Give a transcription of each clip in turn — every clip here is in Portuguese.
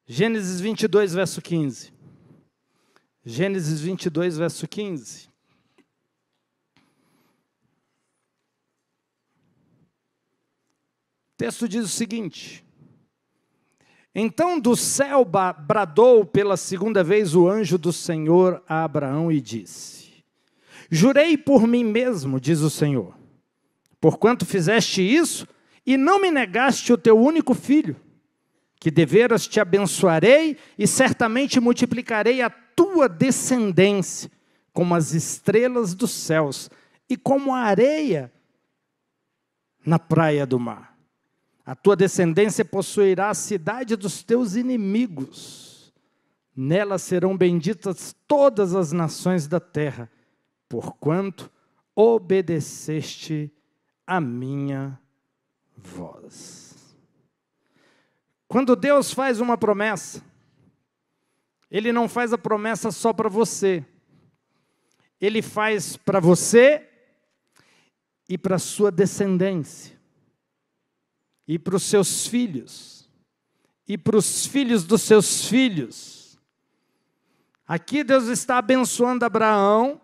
Gênesis 22, verso 15. Gênesis 22, verso 15. O texto diz o seguinte: então do céu bradou pela segunda vez o anjo do Senhor a Abraão e disse: jurei por mim mesmo, diz o Senhor, porquanto fizeste isso e não me negaste o teu único filho, que deveras te abençoarei e certamente multiplicarei a tua descendência como as estrelas dos céus e como a areia na praia do mar. A tua descendência possuirá a cidade dos teus inimigos. Nela serão benditas todas as nações da terra, porquanto obedeceste a minha voz. Quando Deus faz uma promessa, Ele não faz a promessa só para você. Ele faz para você e para a sua descendência. E para os seus filhos, e para os filhos dos seus filhos. Aqui Deus está abençoando Abraão,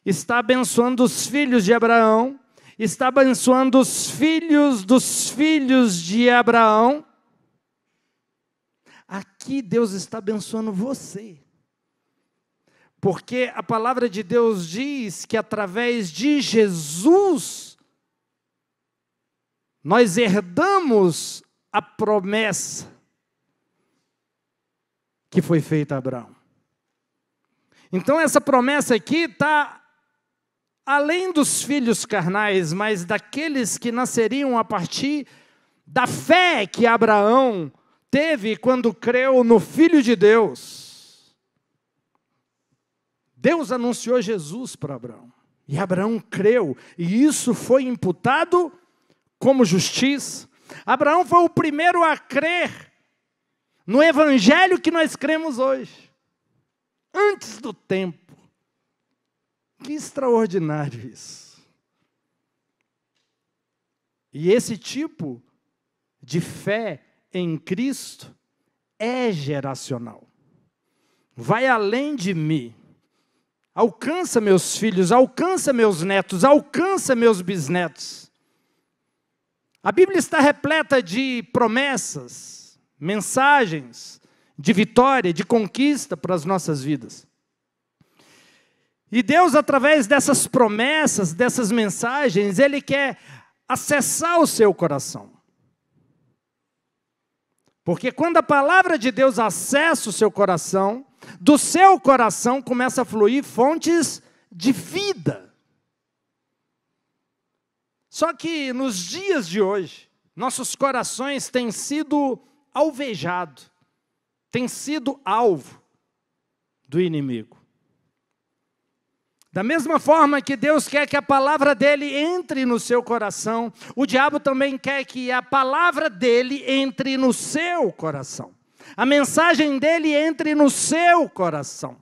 está abençoando os filhos de Abraão, está abençoando os filhos dos filhos de Abraão. Aqui Deus está abençoando você. Porque a palavra de Deus diz que através de Jesus, nós herdamos a promessa que foi feita a Abraão. Então essa promessa aqui está além dos filhos carnais, mas daqueles que nasceriam a partir da fé que Abraão teve quando creu no Filho de Deus. Deus anunciou Jesus para Abraão, e Abraão creu, e isso foi imputado como justiça. Abraão foi o primeiro a crer no evangelho que nós cremos hoje, antes do tempo. Que extraordinário isso. E esse tipo de fé em Cristo é geracional. Vai além de mim. Alcança meus filhos, alcança meus netos, alcança meus bisnetos. A Bíblia está repleta de promessas, mensagens de vitória, de conquista para as nossas vidas. E Deus, através dessas promessas, dessas mensagens, Ele quer acessar o seu coração. Porque quando a palavra de Deus acessa o seu coração, do seu coração começa a fluir fontes de vida. Só que nos dias de hoje, nossos corações têm sido alvejados, têm sido alvo do inimigo. Da mesma forma que Deus quer que a palavra dele entre no seu coração, o diabo também quer que a palavra dele entre no seu coração. A mensagem dele entre no seu coração.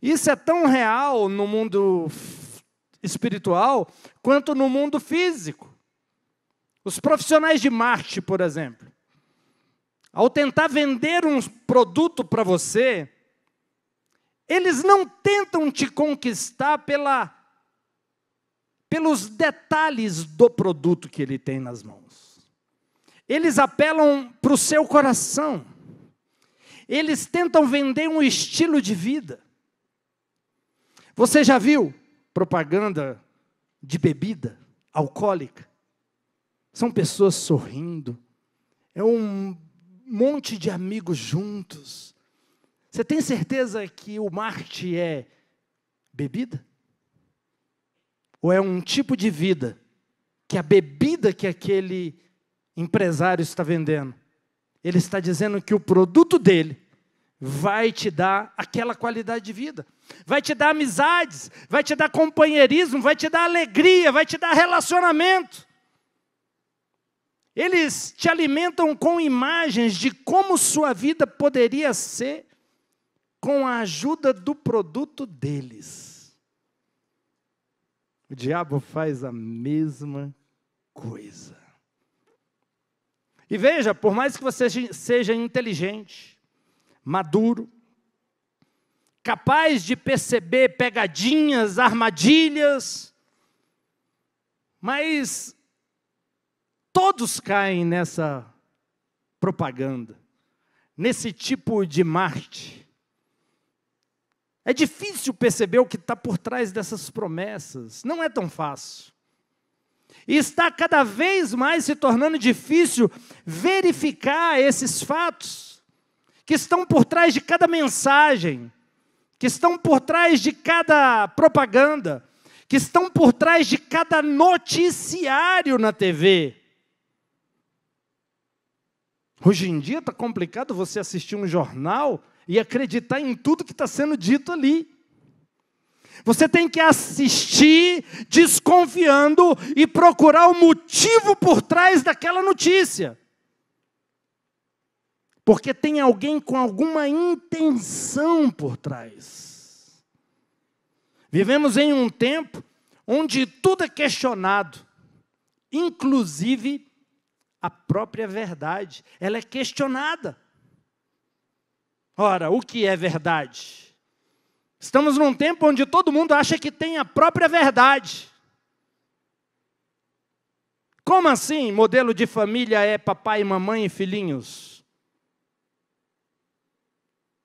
Isso é tão real no mundo espiritual quanto no mundo físico. Os profissionais de marketing, por exemplo, ao tentar vender um produto para você, eles não tentam te conquistar pelos detalhes do produto que ele tem nas mãos. Eles apelam para o seu coração. Eles tentam vender um estilo de vida. Você já viu propaganda de bebida alcoólica? São pessoas sorrindo. É um monte de amigos juntos. Você tem certeza que o marketing é bebida? Ou é um tipo de vida que a bebida que aquele empresário está vendendo, ele está dizendo que o produto dele vai te dar aquela qualidade de vida, vai te dar amizades, vai te dar companheirismo, vai te dar alegria, vai te dar relacionamento. Eles te alimentam com imagens de como sua vida poderia ser com a ajuda do produto deles. O diabo faz a mesma coisa. E veja, por mais que você seja inteligente, maduro, capaz de perceber pegadinhas, armadilhas, mas todos caem nessa propaganda, nesse tipo de marketing. É difícil perceber o que está por trás dessas promessas, não é tão fácil. E está cada vez mais se tornando difícil verificar esses fatos que estão por trás de cada mensagem, que estão por trás de cada propaganda, que estão por trás de cada noticiário na TV. Hoje em dia está complicado você assistir um jornal e acreditar em tudo que está sendo dito ali. Você tem que assistir desconfiando e procurar o motivo por trás daquela notícia. Porque tem alguém com alguma intenção por trás. Vivemos em um tempo onde tudo é questionado, inclusive a própria verdade. Ela é questionada. Ora, o que é verdade? Estamos num tempo onde todo mundo acha que tem a própria verdade. Como assim? Modelo de família é papai, mamãe e filhinhos?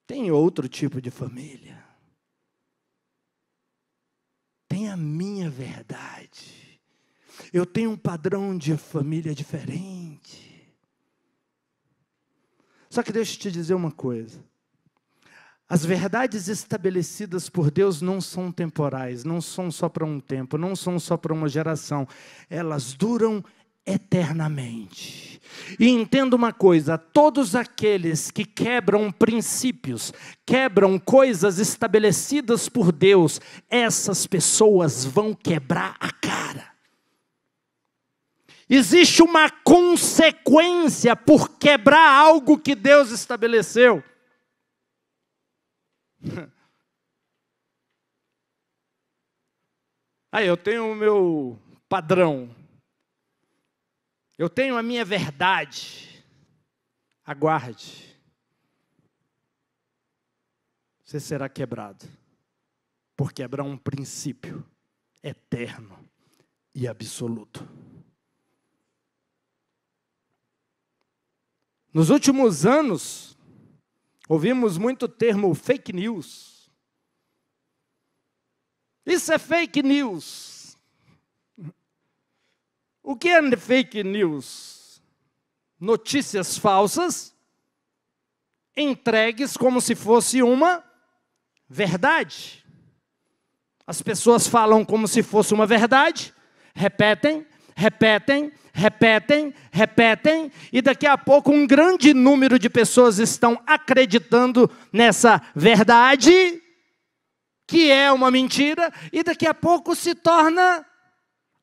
Tem outro tipo de família. Tem a minha verdade. Eu tenho um padrão de família diferente. Só que deixa eu te dizer uma coisa. As verdades estabelecidas por Deus não são temporais, não são só para um tempo, não são só para uma geração. Elas duram eternamente. E entenda uma coisa, todos aqueles que quebram princípios, quebram coisas estabelecidas por Deus, essas pessoas vão quebrar a cara. Existe uma consequência por quebrar algo que Deus estabeleceu. Aí eu tenho o meu padrão, eu tenho a minha verdade. Aguarde, você será quebrado por quebrar um princípio eterno e absoluto. Nos últimos anos, ouvimos muito o termo fake news. Isso é fake news. O que é fake news? Notícias falsas, entregues como se fosse uma verdade. As pessoas falam como se fosse uma verdade, repetem, e daqui a pouco um grande número de pessoas estão acreditando nessa verdade, que é uma mentira, e daqui a pouco se torna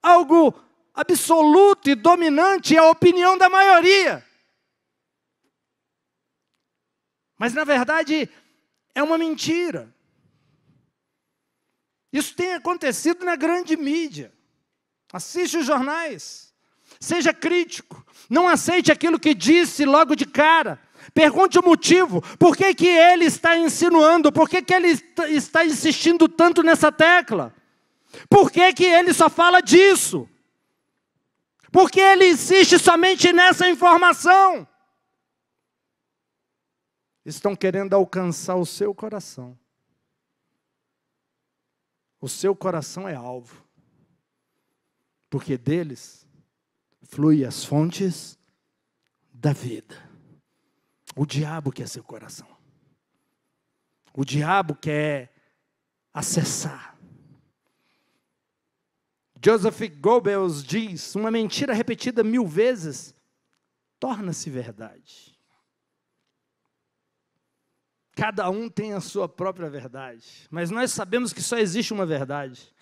algo absoluto e dominante, é a opinião da maioria. Mas na verdade é uma mentira. Isso tem acontecido na grande mídia. Assiste os jornais. Seja crítico, não aceite aquilo que disse logo de cara. Pergunte o motivo, por que que ele está insinuando, por que que ele está insistindo tanto nessa tecla? Por que que ele só fala disso? Por que ele insiste somente nessa informação? Estão querendo alcançar o seu coração. O seu coração é alvo, porque deles flui as fontes da vida. O diabo quer seu coração. O diabo quer acessar. Joseph Goebbels diz, uma mentira repetida 1000 vezes torna-se verdade. Cada um tem a sua própria verdade, mas nós sabemos que só existe uma verdade.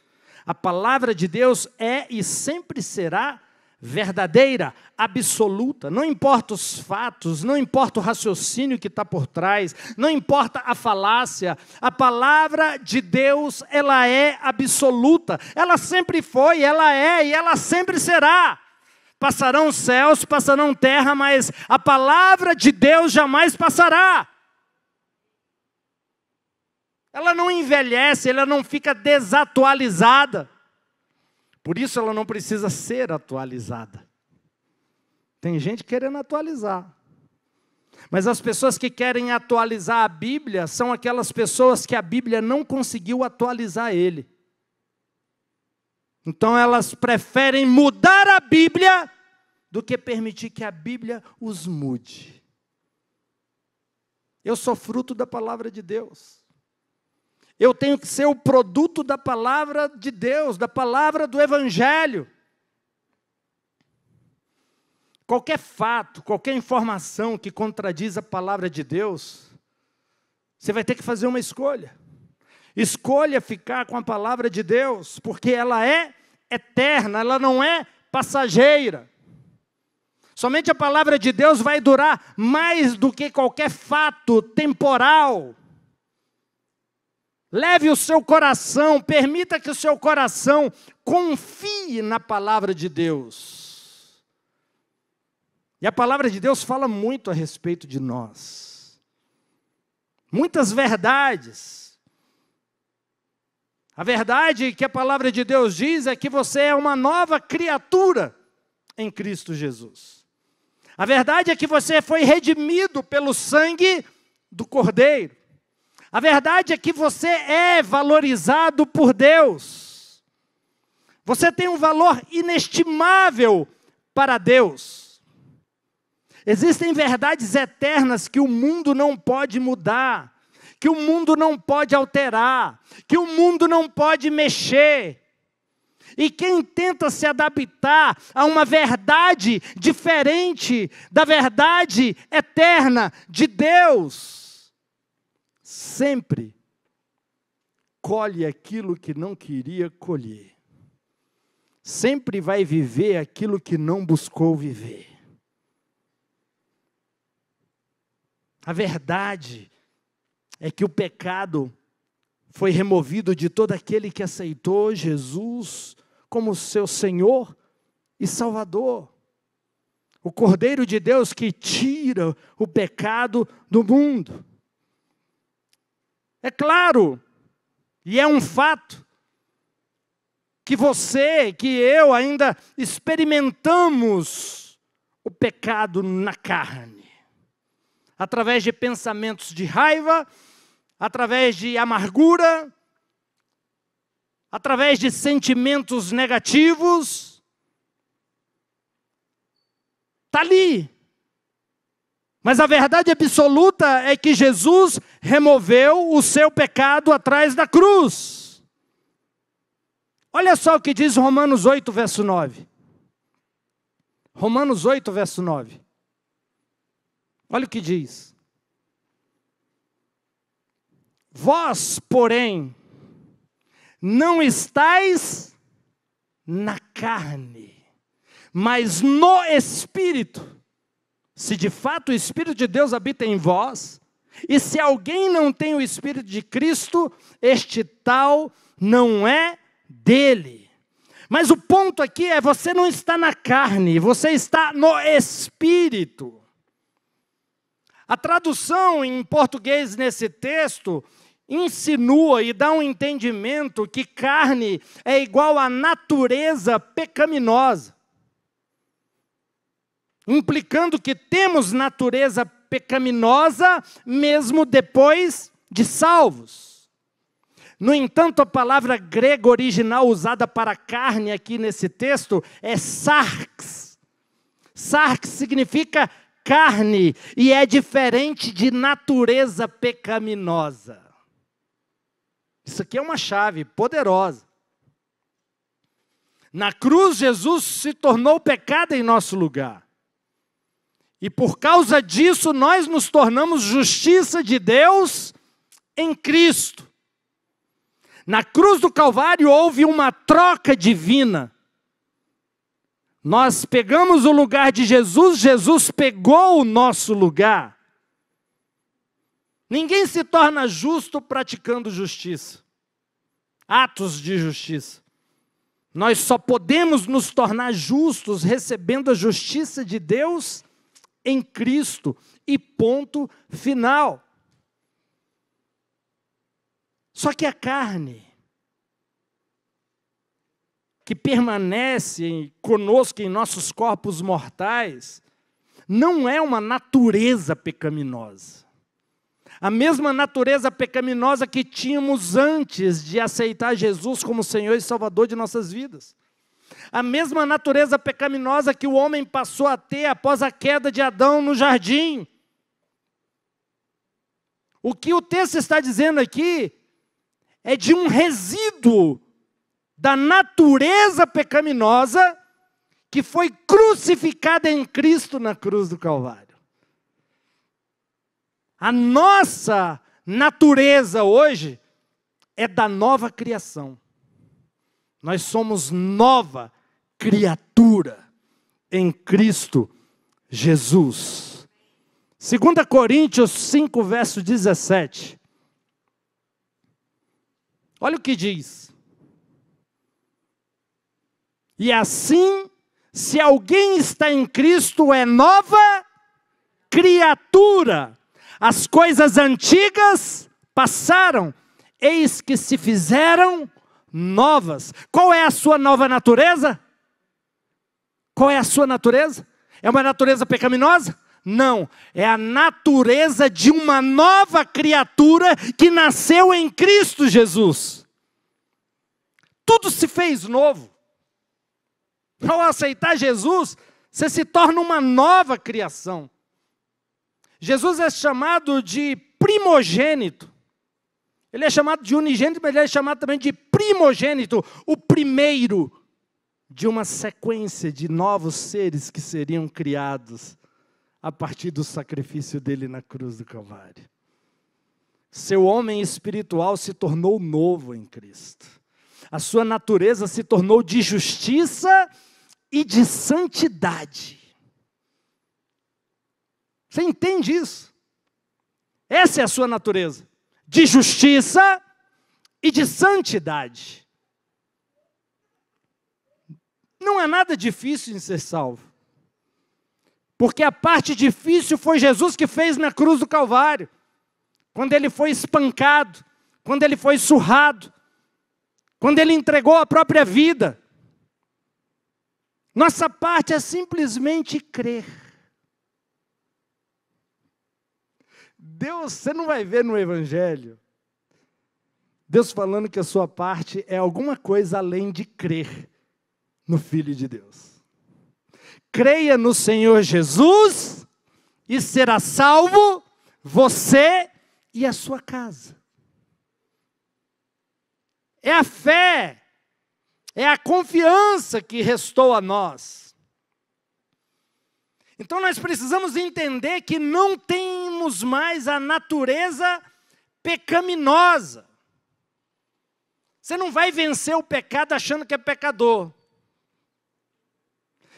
A palavra de Deus é e sempre será verdadeira, absoluta. Não importa os fatos, não importa o raciocínio que está por trás, não importa a falácia. A palavra de Deus, ela é absoluta. Ela sempre foi, ela é e ela sempre será. Passarão céus, passarão terra, mas a palavra de Deus jamais passará. Ela não envelhece, ela não fica desatualizada. Por isso ela não precisa ser atualizada. Tem gente querendo atualizar. Mas as pessoas que querem atualizar a Bíblia são aquelas pessoas que a Bíblia não conseguiu atualizar ele. Então elas preferem mudar a Bíblia do que permitir que a Bíblia os mude. Eu sou fruto da palavra de Deus. Eu tenho que ser o produto da palavra de Deus, da palavra do Evangelho. Qualquer fato, qualquer informação que contradiz a palavra de Deus, você vai ter que fazer uma escolha. Escolha ficar com a palavra de Deus, porque ela é eterna, ela não é passageira. Somente a palavra de Deus vai durar mais do que qualquer fato temporal. Leve o seu coração, permita que o seu coração confie na palavra de Deus. E a palavra de Deus fala muito a respeito de nós. Muitas verdades. A verdade que a palavra de Deus diz é que você é uma nova criatura em Cristo Jesus. A verdade é que você foi redimido pelo sangue do Cordeiro. A verdade é que você é valorizado por Deus. Você tem um valor inestimável para Deus. Existem verdades eternas que o mundo não pode mudar, que o mundo não pode alterar, que o mundo não pode mexer. E quem tenta se adaptar a uma verdade diferente da verdade eterna de Deus, sempre colhe aquilo que não queria colher. Sempre vai viver aquilo que não buscou viver. A verdade é que o pecado foi removido de todo aquele que aceitou Jesus como seu Senhor e Salvador. O Cordeiro de Deus que tira o pecado do mundo. É claro, e é um fato, que você, que eu ainda experimentamos o pecado na carne. Através de pensamentos de raiva, através de amargura, através de sentimentos negativos. Está ali. Mas a verdade absoluta é que Jesus removeu o seu pecado atrás da cruz. Olha só o que diz Romanos 8, verso 9. Romanos 8, verso 9. Olha o que diz. Vós, porém, não estáis na carne, mas no Espírito. Se de fato o Espírito de Deus habita em vós, e se alguém não tem o Espírito de Cristo, este tal não é dele. Mas o ponto aqui é, você não está na carne, você está no Espírito. A tradução em português nesse texto insinua e dá um entendimento que carne é igual à natureza pecaminosa. Implicando que temos natureza pecaminosa mesmo depois de salvos. No entanto, a palavra grega original usada para carne aqui nesse texto é sarx. Sarx significa carne e é diferente de natureza pecaminosa. Isso aqui é uma chave poderosa. Na cruz, Jesus se tornou pecado em nosso lugar. E por causa disso, nós nos tornamos justiça de Deus em Cristo. Na cruz do Calvário houve uma troca divina. Nós pegamos o lugar de Jesus, Jesus pegou o nosso lugar. Ninguém se torna justo praticando justiça. Atos de justiça. Nós só podemos nos tornar justos recebendo a justiça de Deus em Cristo. E ponto final. Só que a carne, que permanece conosco em nossos corpos mortais, não é uma natureza pecaminosa. A mesma natureza pecaminosa que tínhamos antes de aceitar Jesus como Senhor e Salvador de nossas vidas. A mesma natureza pecaminosa que o homem passou a ter após a queda de Adão no jardim. O que o texto está dizendo aqui é de um resíduo da natureza pecaminosa que foi crucificada em Cristo na cruz do Calvário. A nossa natureza hoje é da nova criação. Nós somos nova criatura em Cristo Jesus. 2 Coríntios 5, verso 17. Olha o que diz. E assim, se alguém está em Cristo, é nova criatura. As coisas antigas passaram, eis que se fizeram novas. Qual é a sua nova natureza? Qual é a sua natureza? É uma natureza pecaminosa? Não, é a natureza de uma nova criatura que nasceu em Cristo Jesus. Tudo se fez novo. Ao aceitar Jesus, você se torna uma nova criação. Jesus é chamado de primogênito. Ele é chamado de unigênito, mas ele é chamado também de primogênito, o primeiro de uma sequência de novos seres que seriam criados a partir do sacrifício dele na cruz do Calvário. Seu homem espiritual se tornou novo em Cristo. A sua natureza se tornou de justiça e de santidade. Você entende isso? Essa é a sua natureza, de justiça e de santidade. Não é nada difícil em ser salvo. Porque a parte difícil foi Jesus que fez na cruz do Calvário. Quando ele foi espancado, quando ele foi surrado, quando ele entregou a própria vida. Nossa parte é simplesmente crer. Deus, você não vai ver no Evangelho, Deus falando que a sua parte é alguma coisa além de crer no Filho de Deus. Creia no Senhor Jesus e será salvo você e a sua casa. É a fé, é a confiança que restou a nós. Então nós precisamos entender que não temos mais a natureza pecaminosa. Você não vai vencer o pecado achando que é pecador.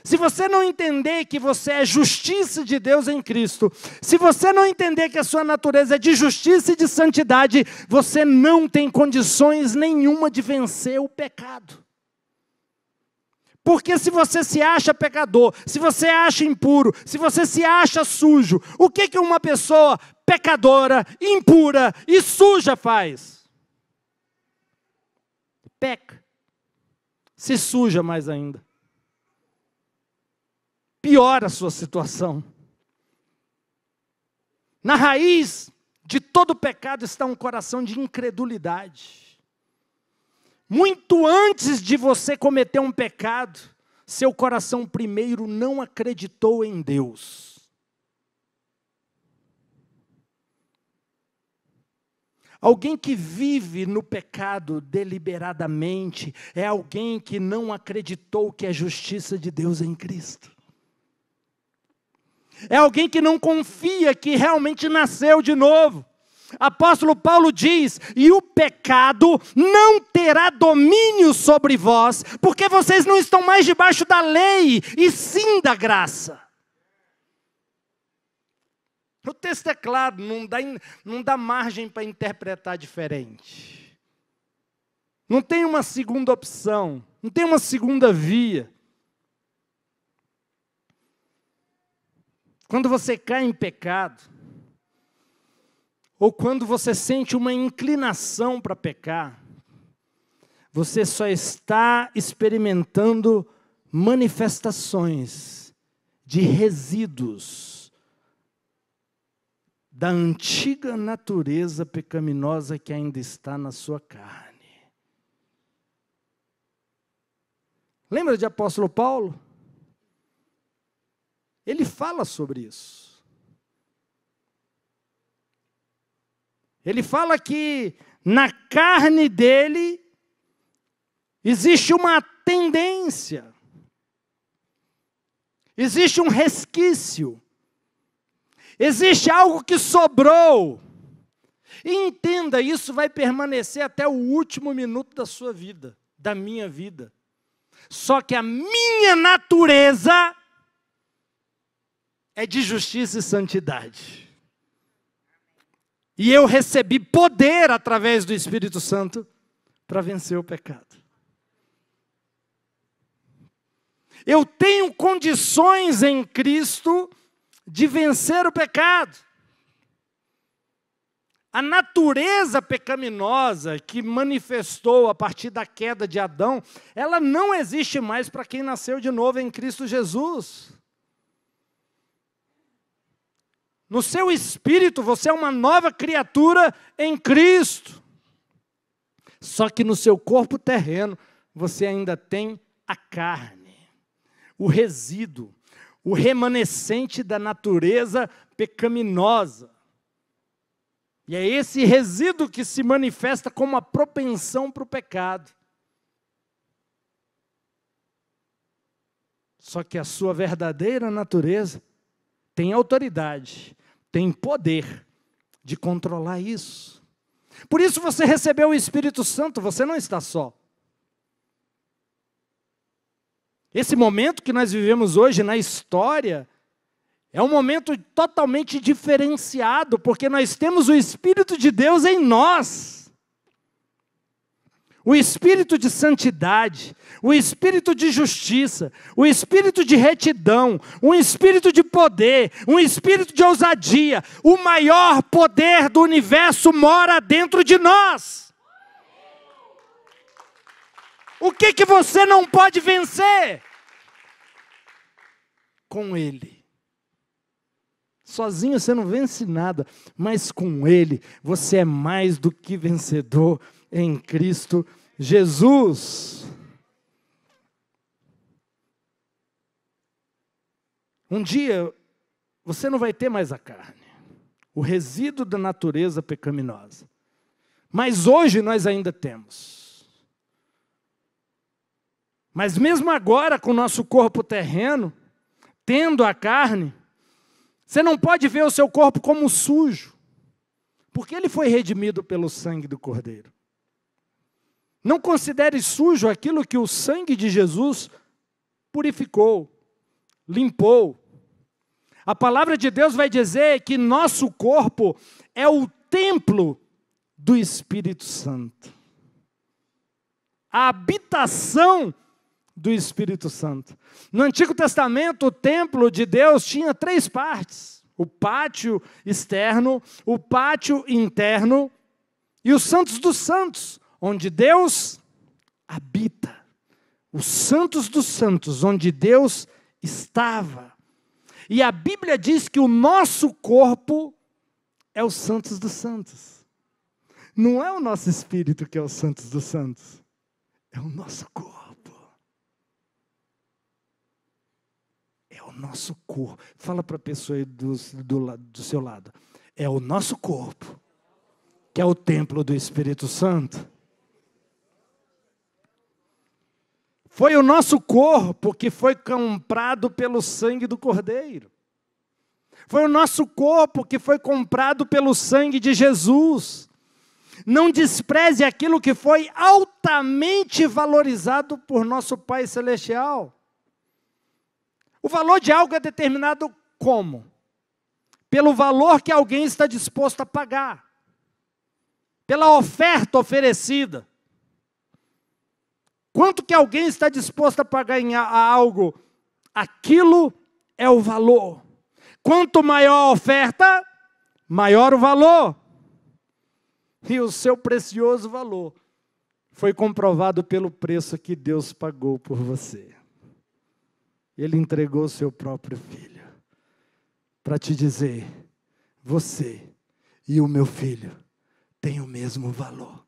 Se você não entender que você é justiça de Deus em Cristo, se você não entender que a sua natureza é de justiça e de santidade, você não tem condições nenhuma de vencer o pecado. Porque se você se acha pecador, se você acha impuro, se você se acha sujo, o que uma pessoa pecadora, impura e suja faz? Peca. Se suja mais ainda. Piora a sua situação. Na raiz de todo pecado está um coração de incredulidade. Muito antes de você cometer um pecado, seu coração primeiro não acreditou em Deus. Alguém que vive no pecado deliberadamente é alguém que não acreditou que é justiça de Deus em Cristo. É alguém que não confia que realmente nasceu de novo. Apóstolo Paulo diz, e o pecado não terá domínio sobre vós, porque vocês não estão mais debaixo da lei, e sim da graça. O texto é claro, não dá margem para interpretar diferente. Não tem uma segunda opção, não tem uma segunda via. Quando você cai em pecado, ou quando você sente uma inclinação para pecar, você só está experimentando manifestações de resíduos da antiga natureza pecaminosa que ainda está na sua carne. Lembra de apóstolo Paulo? Ele fala sobre isso. Ele fala que na carne dele existe uma tendência, existe um resquício, existe algo que sobrou. E entenda, isso vai permanecer até o último minuto da sua vida, da minha vida. Só que a minha natureza é de justiça e santidade. E eu recebi poder através do Espírito Santo para vencer o pecado. Eu tenho condições em Cristo de vencer o pecado. A natureza pecaminosa que manifestou a partir da queda de Adão, ela não existe mais para quem nasceu de novo em Cristo Jesus. No seu espírito, você é uma nova criatura em Cristo. Só que no seu corpo terreno, você ainda tem a carne, o resíduo, o remanescente da natureza pecaminosa. E é esse resíduo que se manifesta como a propensão para o pecado. Só que a sua verdadeira natureza tem autoridade, tem poder de controlar isso. Por isso você recebeu o Espírito Santo, você não está só. Esse momento que nós vivemos hoje na história é um momento totalmente diferenciado, porque nós temos o Espírito de Deus em nós. O Espírito de santidade, o Espírito de justiça, o Espírito de retidão, um Espírito de poder, um Espírito de ousadia. O maior poder do universo mora dentro de nós. O que você não pode vencer? Com Ele. Sozinho você não vence nada, mas com Ele você é mais do que vencedor em Cristo Jesus. Um dia você não vai ter mais a carne, o resíduo da natureza pecaminosa. Mas hoje nós ainda temos. Mas mesmo agora com o nosso corpo terreno, tendo a carne, você não pode ver o seu corpo como sujo, porque ele foi redimido pelo sangue do Cordeiro. Não considere sujo aquilo que o sangue de Jesus purificou, limpou. A palavra de Deus vai dizer que nosso corpo é o templo do Espírito Santo. A habitação do Espírito Santo. No Antigo Testamento, o templo de Deus tinha 3 partes. O pátio externo, o pátio interno e os santos dos santos, onde Deus habita. Os santos dos santos, onde Deus estava. E a Bíblia diz que o nosso corpo é os santos dos santos. Não é o nosso espírito que é os santos dos santos. É o nosso corpo. É o nosso corpo. Fala para a pessoa aí do seu lado. É o nosso corpo, que é o templo do Espírito Santo. Foi o nosso corpo que foi comprado pelo sangue do Cordeiro. Foi o nosso corpo que foi comprado pelo sangue de Jesus. Não despreze aquilo que foi altamente valorizado por nosso Pai Celestial. O valor de algo é determinado como? Pelo valor que alguém está disposto a pagar. Pela oferta oferecida. Quanto que alguém está disposto a pagar em algo? Aquilo é o valor. Quanto maior a oferta, maior o valor. E o seu precioso valor foi comprovado pelo preço que Deus pagou por você. Ele entregou o seu próprio filho para te dizer: você e o meu filho têm o mesmo valor.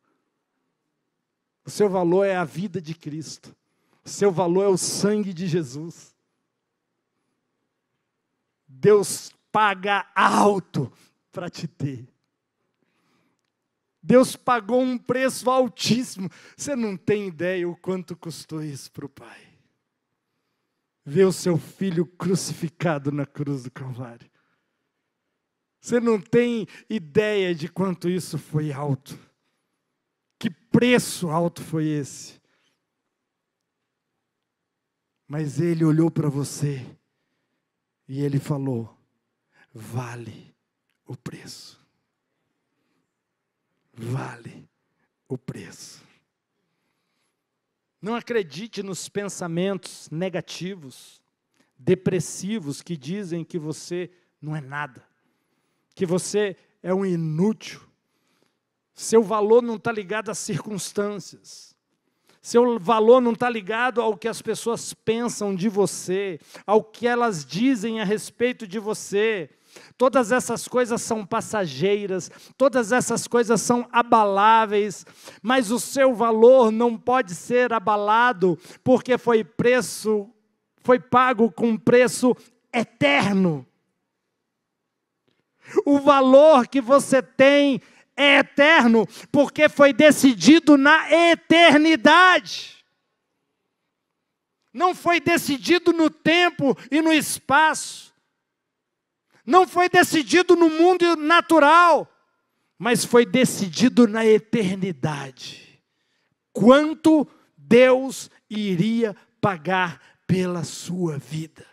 O seu valor é a vida de Cristo. O seu valor é o sangue de Jesus. Deus paga alto para te ter. Deus pagou um preço altíssimo. Você não tem ideia o quanto custou isso para o Pai. Ver o seu filho crucificado na cruz do Calvário. Você não tem ideia de quanto isso foi alto. Que preço alto foi esse? Mas Ele olhou para você e Ele falou: vale o preço. Vale o preço. Não acredite nos pensamentos negativos, depressivos, que dizem que você não é nada, que você é um inútil. Seu valor não está ligado às circunstâncias. Seu valor não está ligado ao que as pessoas pensam de você, ao que elas dizem a respeito de você. Todas essas coisas são passageiras, todas essas coisas são abaláveis, mas o seu valor não pode ser abalado, porque foi pago com preço eterno. O valor que você tem é eterno, porque foi decidido na eternidade. Não foi decidido no tempo e no espaço. Não foi decidido no mundo natural, mas foi decidido na eternidade. Quanto Deus iria pagar pela sua vida?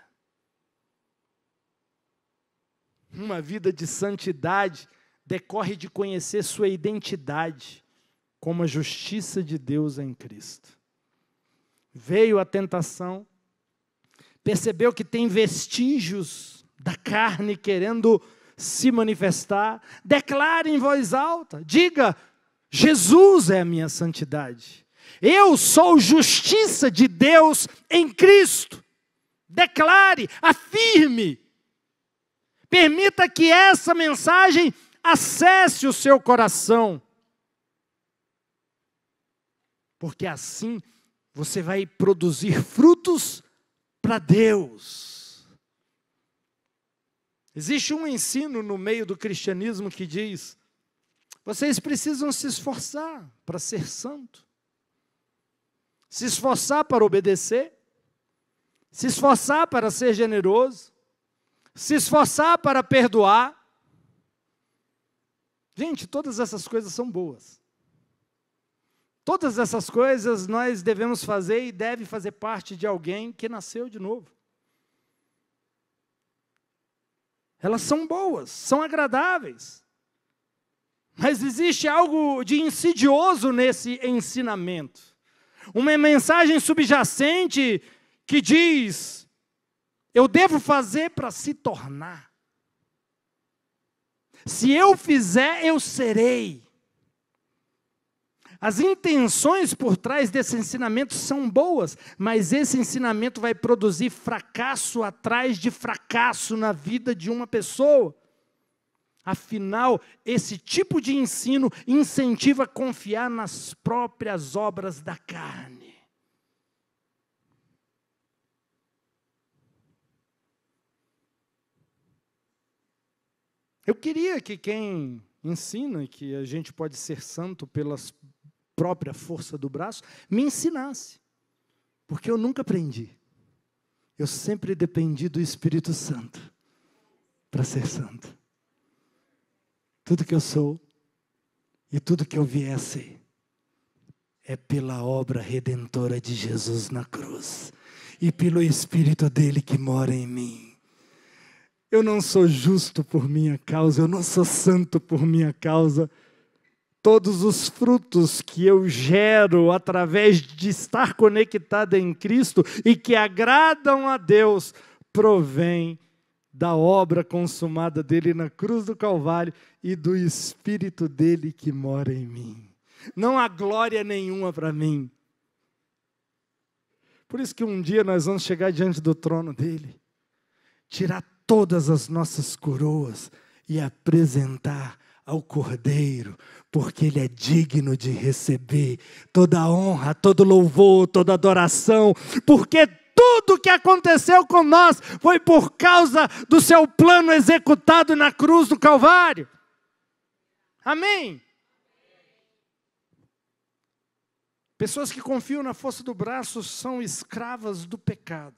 Uma vida de santidade decorre de conhecer sua identidade como a justiça de Deus em Cristo. Veio a tentação, percebeu que tem vestígios da carne querendo se manifestar, declare em voz alta, diga: Jesus é a minha santidade, eu sou justiça de Deus em Cristo. Declare, afirme, permita que essa mensagem acesse o seu coração, porque assim você vai produzir frutos para Deus. Existe um ensino no meio do cristianismo que diz: vocês precisam se esforçar para ser santo, se esforçar para obedecer, se esforçar para ser generoso, se esforçar para perdoar. Gente, todas essas coisas são boas. Todas essas coisas nós devemos fazer e deve fazer parte de alguém que nasceu de novo. Elas são boas, são agradáveis. Mas existe algo de insidioso nesse ensinamento. Uma mensagem subjacente que diz: eu devo fazer para se tornar. Se eu fizer, eu serei. As intenções por trás desse ensinamento são boas, mas esse ensinamento vai produzir fracasso atrás de fracasso na vida de uma pessoa. Afinal, esse tipo de ensino incentiva a confiar nas próprias obras da carne. Eu queria que quem ensina que a gente pode ser santo pela própria força do braço, me ensinasse. Porque eu nunca aprendi. Eu sempre dependi do Espírito Santo para ser santo. Tudo que eu sou e tudo que eu vier a ser é pela obra redentora de Jesus na cruz e pelo Espírito dele que mora em mim. Eu não sou justo por minha causa, eu não sou santo por minha causa. todos os frutos que eu gero através de estar conectado em Cristo e que agradam a Deus, provém da obra consumada dele na cruz do Calvário e do Espírito dele que mora em mim. Não há glória nenhuma para mim. Por isso que um dia nós vamos chegar diante do trono dele, tirar todas as nossas coroas e apresentar ao Cordeiro, porque ele é digno de receber toda a honra, todo louvor, toda adoração, porque tudo que aconteceu com nós foi por causa do seu plano executado na cruz do Calvário. Amém? Pessoas que confiam na força do braço são escravas do pecado.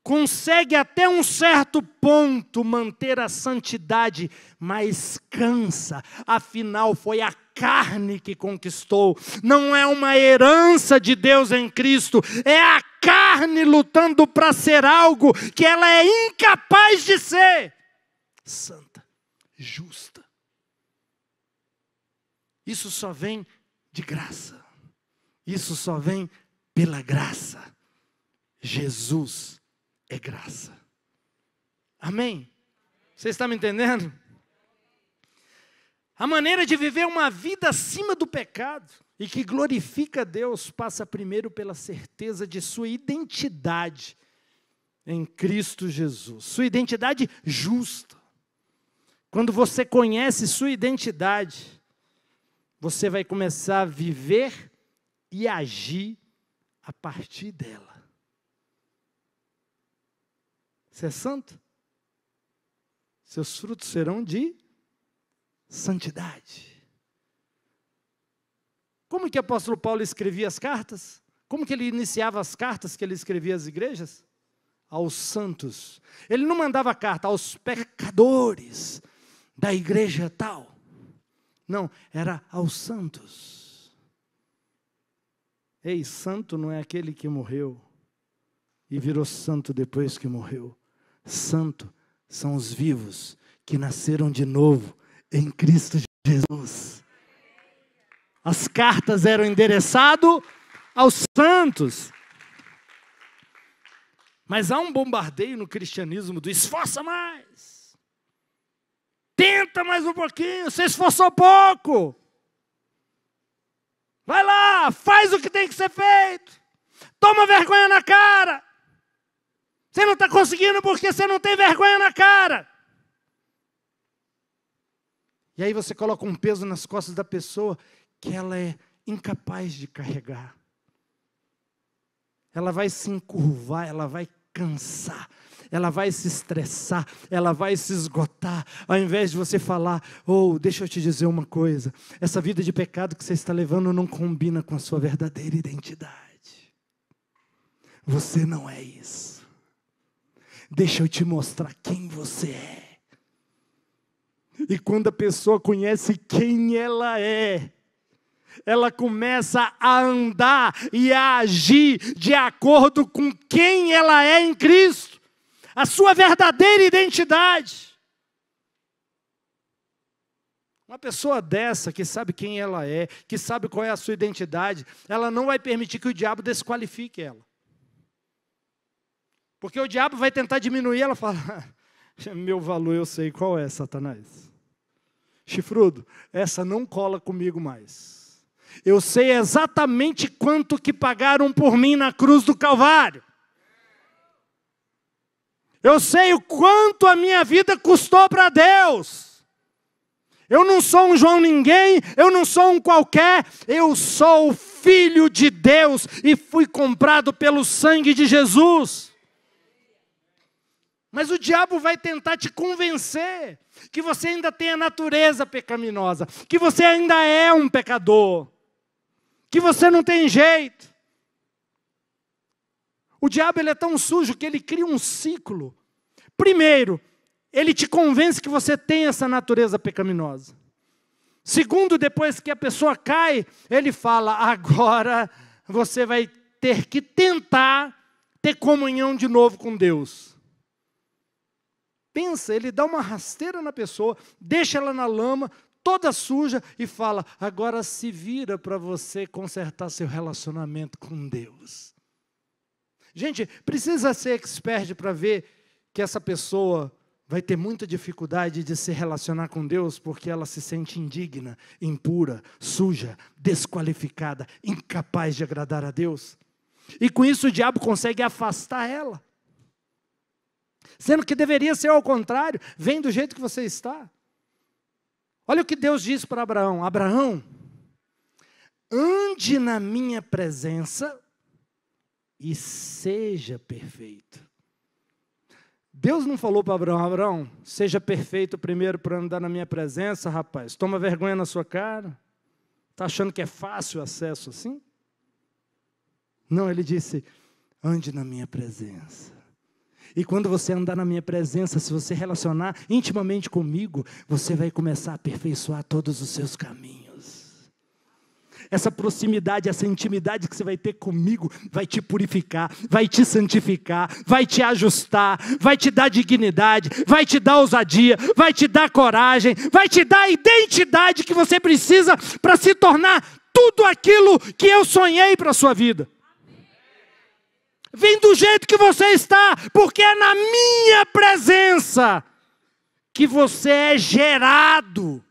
Consegue até um certo ponto manter a santidade, mas cansa. Afinal, foi a carne que conquistou. Não é uma herança de Deus em Cristo. É a carne lutando para ser algo que ela é incapaz de ser. Santa, justa. Isso só vem de graça. Isso só vem pela graça. Jesus é graça. Amém? Você está me entendendo? A maneira de viver uma vida acima do pecado e que glorifica a Deus passa primeiro pela certeza de sua identidade em Cristo Jesus. Sua identidade justa. Quando você conhece sua identidade, você vai começar a viver e agir a partir dela. Você é santo? Seus frutos serão de santidade. Como que o apóstolo Paulo escrevia as cartas? Como que ele iniciava as cartas que ele escrevia às igrejas? Aos santos. Ele não mandava carta aos pecadores da igreja tal. Não, era aos santos. Ei, santo não é aquele que morreu e virou santo depois que morreu. Santo são os vivos que nasceram de novo em Cristo Jesus. As cartas eram endereçadas aos santos. Mas há um bombardeio no cristianismo do esforça mais. Tenta mais um pouquinho, você esforçou pouco. Vai lá, faz o que tem que ser feito. Toma vergonha na cara. Você não está conseguindo porque você não tem vergonha na cara. E aí você coloca um peso nas costas da pessoa que ela é incapaz de carregar. Ela vai se encurvar, ela vai cansar, ela vai se estressar, ela vai se esgotar. Ao invés de você falar, deixa eu te dizer uma coisa, essa vida de pecado que você está levando não combina com a sua verdadeira identidade. Você não é isso. Deixa eu te mostrar quem você é. E quando a pessoa conhece quem ela é, ela começa a andar e a agir de acordo com quem ela é em Cristo. A sua verdadeira identidade. Uma pessoa dessa, que sabe quem ela é, que sabe qual é a sua identidade, ela não vai permitir que o diabo desqualifique ela. Porque o diabo vai tentar diminuir, ela fala, meu valor eu sei qual é, Satanás. Chifrudo, essa não cola comigo mais. Eu sei exatamente quanto que pagaram por mim na cruz do Calvário. Eu sei o quanto a minha vida custou para Deus. Eu não sou um João ninguém, eu não sou um qualquer, eu sou o Filho de Deus e fui comprado pelo sangue de Jesus. Mas o diabo vai tentar te convencer que você ainda tem a natureza pecaminosa, que você ainda é um pecador, que você não tem jeito. O diabo ele é tão sujo que ele cria um ciclo. Primeiro, ele te convence que você tem essa natureza pecaminosa. Segundo, depois que a pessoa cai, ele fala, agora você vai ter que tentar ter comunhão de novo com Deus. Pensa, ele dá uma rasteira na pessoa, deixa ela na lama, toda suja, e fala, agora se vira para você consertar seu relacionamento com Deus. Gente, precisa ser expert para ver que essa pessoa vai ter muita dificuldade de se relacionar com Deus, porque ela se sente indigna, impura, suja, desqualificada, incapaz de agradar a Deus. E com isso o diabo consegue afastar ela. Sendo que deveria ser ao contrário, vem do jeito que você está. Olha o que Deus diz para Abraão. Abraão, ande na minha presença e seja perfeito. Deus não falou para Abraão, Abraão, seja perfeito primeiro para andar na minha presença, rapaz. Toma vergonha na sua cara. Está achando que é fácil o acesso assim? Não, ele disse, ande na minha presença. E quando você andar na minha presença, se você relacionar intimamente comigo, você vai começar a aperfeiçoar todos os seus caminhos. Essa proximidade, essa intimidade que você vai ter comigo, vai te purificar, vai te santificar, vai te ajustar, vai te dar dignidade, vai te dar ousadia, vai te dar coragem, vai te dar a identidade que você precisa para se tornar tudo aquilo que eu sonhei para a sua vida. Vem do jeito que você está, porque é na minha presença que você é gerado.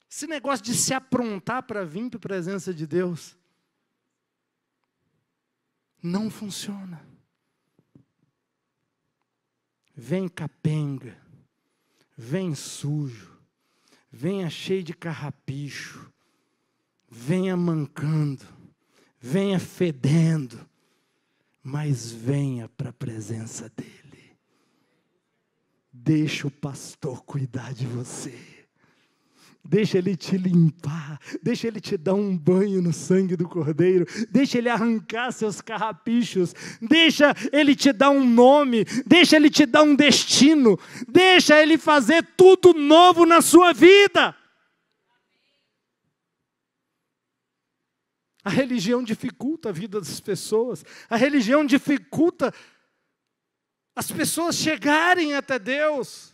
Esse negócio de se aprontar para vir para a presença de Deus não funciona. Vem capenga, vem sujo, venha cheio de carrapicho, venha mancando, venha fedendo, mas venha para a presença dEle. Deixa o pastor cuidar de você. Deixa Ele te limpar, deixa Ele te dar um banho no sangue do Cordeiro, deixa Ele arrancar seus carrapichos, deixa Ele te dar um nome, deixa Ele te dar um destino, deixa Ele fazer tudo novo na sua vida. A religião dificulta a vida das pessoas, a religião dificulta as pessoas chegarem até Deus,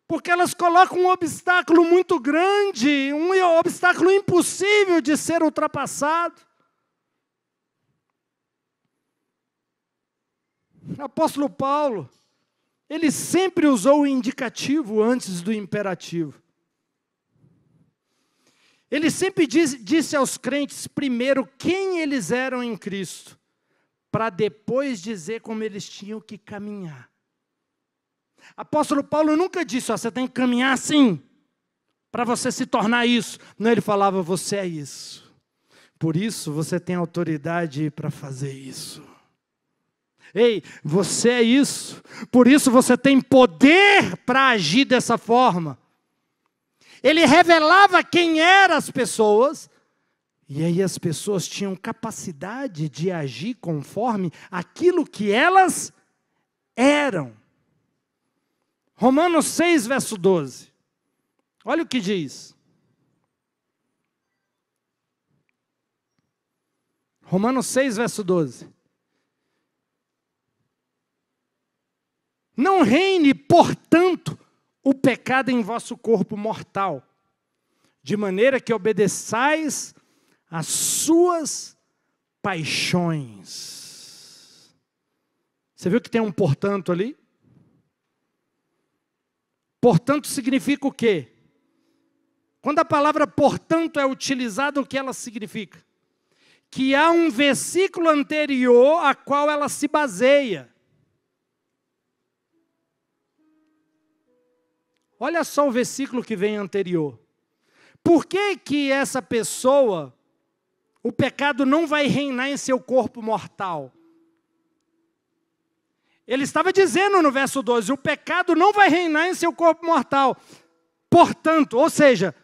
porque elas colocam um obstáculo muito grande, um obstáculo impossível de ser ultrapassado. O apóstolo Paulo, ele sempre usou o indicativo antes do imperativo. Ele sempre disse aos crentes primeiro quem eles eram em Cristo, para depois dizer como eles tinham que caminhar. Apóstolo Paulo nunca disse, você tem que caminhar assim, para você se tornar isso. Não, ele falava, você é isso. Por isso você tem autoridade para fazer isso. Ei, você é isso. Por isso você tem poder para agir dessa forma. Ele revelava quem eram as pessoas, e aí as pessoas tinham capacidade de agir conforme aquilo que elas eram. Romanos 6, verso 12. Olha o que diz. Romanos 6, verso 12. Não reine, portanto, o pecado em vosso corpo mortal, de maneira que obedeçais às suas paixões. Você viu que tem um portanto ali? Portanto significa o quê? Quando a palavra portanto é utilizada, o que ela significa? Que há um versículo anterior a qual ela se baseia. Olha só o versículo que vem anterior. Por que que essa pessoa, o pecado não vai reinar em seu corpo mortal? Ele estava dizendo no verso 12, o pecado não vai reinar em seu corpo mortal. Portanto, ou seja,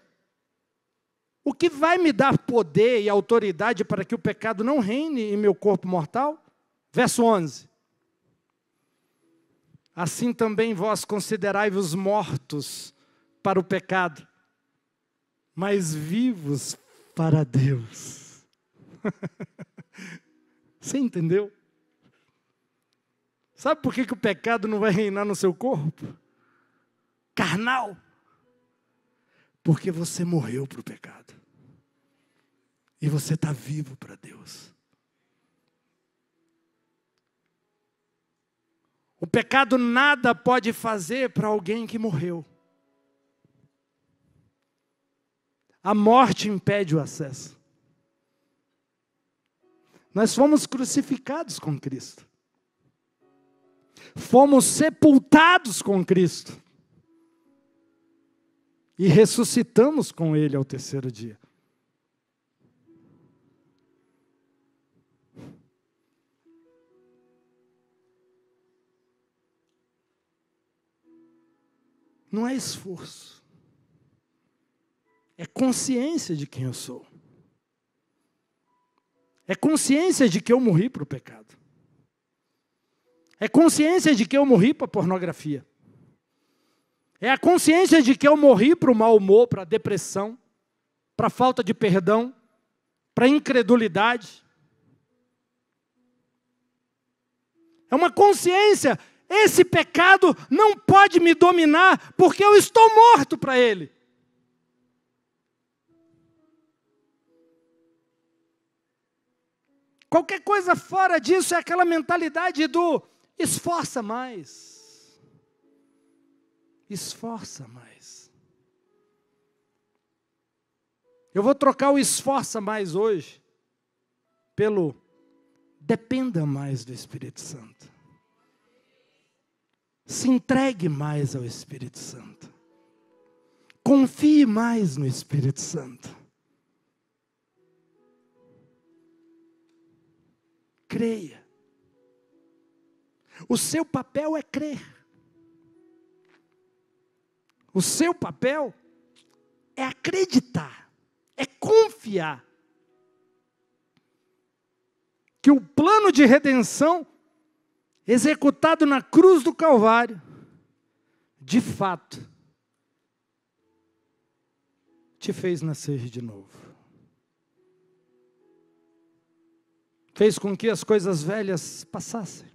o que vai me dar poder e autoridade para que o pecado não reine em meu corpo mortal? Verso 11. Assim também vós considerai-vos mortos para o pecado, mas vivos para Deus. Você entendeu? Sabe por que o pecado não vai reinar no seu corpo? Carnal. Porque você morreu para o pecado. E você está vivo para Deus. O pecado nada pode fazer para alguém que morreu. A morte impede o acesso. Nós fomos crucificados com Cristo. Fomos sepultados com Cristo. E ressuscitamos com Ele ao terceiro dia. Não é esforço. É consciência de quem eu sou. É consciência de que eu morri para o pecado. É consciência de que eu morri para a pornografia. É a consciência de que eu morri para o mau humor, para a depressão, para a falta de perdão, para a incredulidade. É uma consciência. Esse pecado não pode me dominar, porque eu estou morto para ele. Qualquer coisa fora disso é aquela mentalidade do esforça mais. Esforça mais. Eu vou trocar o esforça mais hoje pelo dependa mais do Espírito Santo. Se entregue mais ao Espírito Santo. Confie mais no Espírito Santo. Creia. O seu papel é crer. O seu papel é acreditar, é confiar que o plano de redenção executado na cruz do Calvário, de fato, te fez nascer de novo. Fez com que as coisas velhas passassem.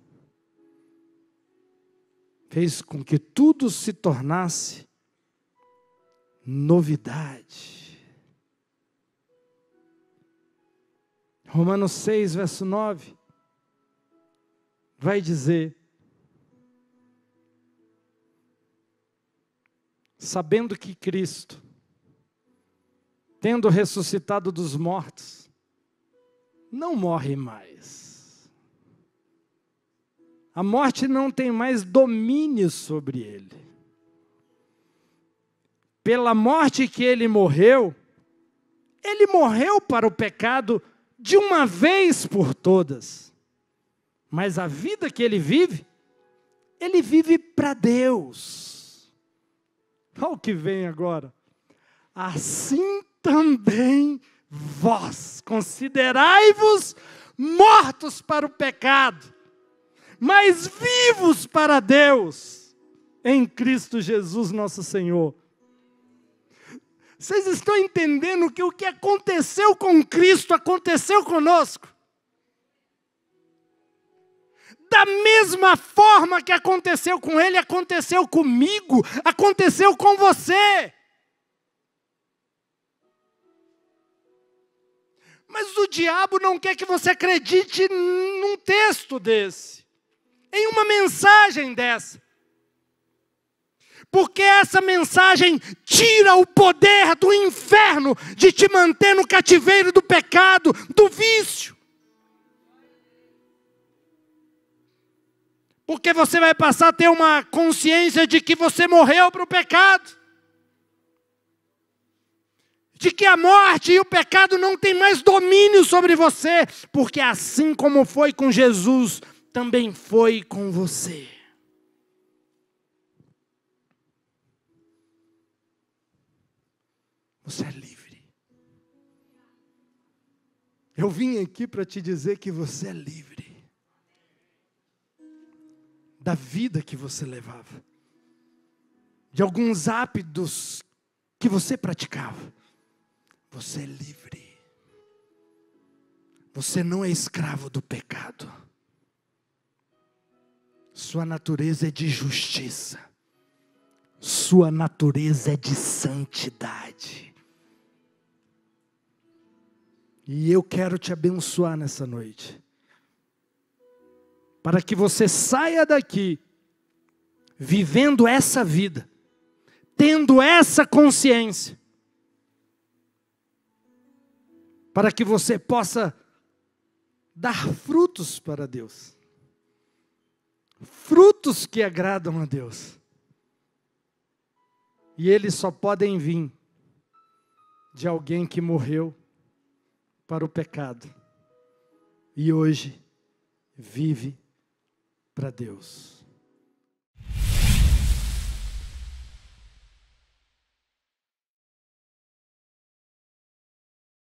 Fez com que tudo se tornasse novidade. Romanos 6, verso 9. Vai dizer, sabendo que Cristo, tendo ressuscitado dos mortos, não morre mais. A morte não tem mais domínio sobre ele. Pela morte que ele morreu para o pecado de uma vez por todas. Mas a vida que ele vive para Deus. Olha o que vem agora. Assim também vós, considerai-vos mortos para o pecado, mas vivos para Deus, em Cristo Jesus nosso Senhor. Vocês estão entendendo que o que aconteceu com Cristo aconteceu conosco? Da mesma forma que aconteceu com ele, aconteceu comigo, aconteceu com você. Mas o diabo não quer que você acredite num texto desse, em uma mensagem dessa. Porque essa mensagem tira o poder do inferno de te manter no cativeiro do pecado, do vício. Porque você vai passar a ter uma consciência de que você morreu para o pecado. De que a morte e o pecado não têm mais domínio sobre você. Porque assim como foi com Jesus, também foi com você. Você é livre. Eu vim aqui para te dizer que você é livre. Da vida que você levava. De alguns hábitos que você praticava. Você é livre. Você não é escravo do pecado. Sua natureza é de justiça. Sua natureza é de santidade. E eu quero te abençoar nessa noite, para que você saia daqui vivendo essa vida, tendo essa consciência, para que você possa dar frutos para Deus, frutos que agradam a Deus, e eles só podem vir de alguém que morreu para o pecado, e hoje vive para Deus.